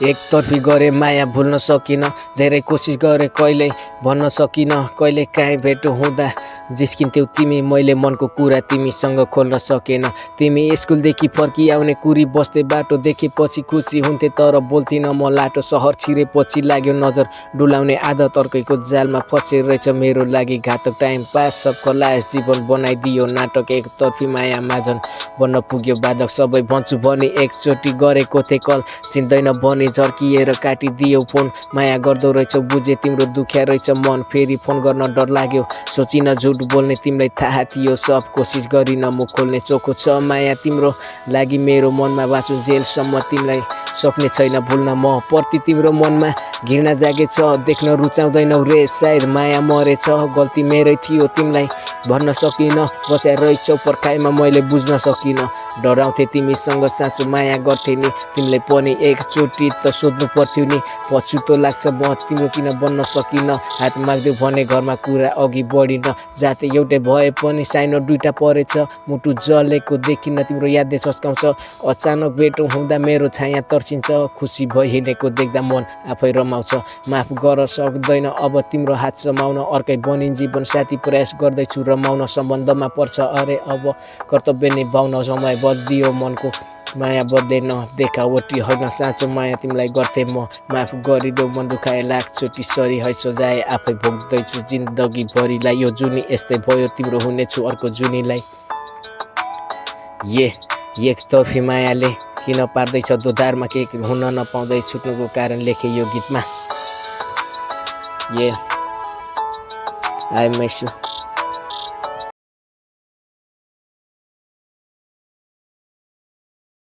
एकतर्फी गरे माया भुल्न सकिन, धेरै कोसिस गरे कहिले भन्न सकिन, कहिले काहीँ भेट हुँदा जिस्किन्थ्यौ तिमी, मैले मनको कुरा तिमीसँग खोल्न सकेन। तिमी स्कुलदेखि फर्किआउने कुरी बस्दै बाटो देखेपछि खुसी हुन्थे, तर बोल्थिन म लाटो। सहर छिरेपछि लाग्यो नजर डुलाउने आदत, अर्कैको जालमा फसे रहेछ मेरो लागि घातक। टाइम पास सब खलास जीवन बनाइदियो नाटक, एकतर्फी माया माझन बन्न पुग्यो बाधक। सबै भन्छु भनी एकचोटि गरेको थिएँ कल, चिन्दैन भनी झर्किएर काटिदियो फोन। माया गर्दो रहेछौ बुझे तिम्रो दुख्या रहेछ मन, फेरि फोन गर्न डर लाग्यो सोचिन झुट बोल्ने, तिमीलाई थाहा थियो सब कोसिस गरिन मुख खोल्ने। चोखो छ माया तिम्रो लागि मेरो मनमा, बाँचु जेलसम्म तिमीलाई सक्ने छैन भुल्न म। प्रति तिम्रो मनमा घृणा जागेछ, देख्न रुचाउँदैनौ रे सायद माया मरेछ। गल्ती मेरै थियो तिमीलाई भन्न सकिन, बस्या रहेछौ पर्खाइमा मैले बुझ्न सकिन। डराउँथे तिमीसँग साँचो माया गर्थे नि, तिमीले पनि एकचोटि त सोध्नु पर्थ्यो नि। पछुतो लाग्छ तिम्रो किन बन्न सकिन, हात माग्दियो भने घरमा कुरा अघि बढिन। जाते एउटै भए पनि साइनो दुईटा परेछ, मुटु जलेको देखिन तिम्रो यादले सस्काउँछ। अचानक भेट हुँदा मेरो छाया तर्सिन्छ, खुसी भइ हिँडेको देख्दा मन आफै रमाउँछ। माफ गर सक्दैन अब तिम्रो हात समाउन, अर्कै बनिन् जीवन साथी प्रयास गर्दैछु रमाउन। सम्बन्धमा पर्छ अरे अब कर्तव्य निभाउन, समय बदलियो मनको माया बदलेन, देखावटी होइन साँचो माया तिमीलाई गर्थे म। माफ गरिदेऊ मन दुखाए लाखचोटि सरी है सजाय आफै भोग्दैछु जिन्दगी भरिलाई। यो जुनी यस्तै भयो तिम्रो हुनेछु अर्को जुनीलाई। एकतर्फी मायाले किन पार्दैछ दोधारमा, के हुन नपाउँदै छुट्नुको कारण लेखे यो गीतमा। I miss you.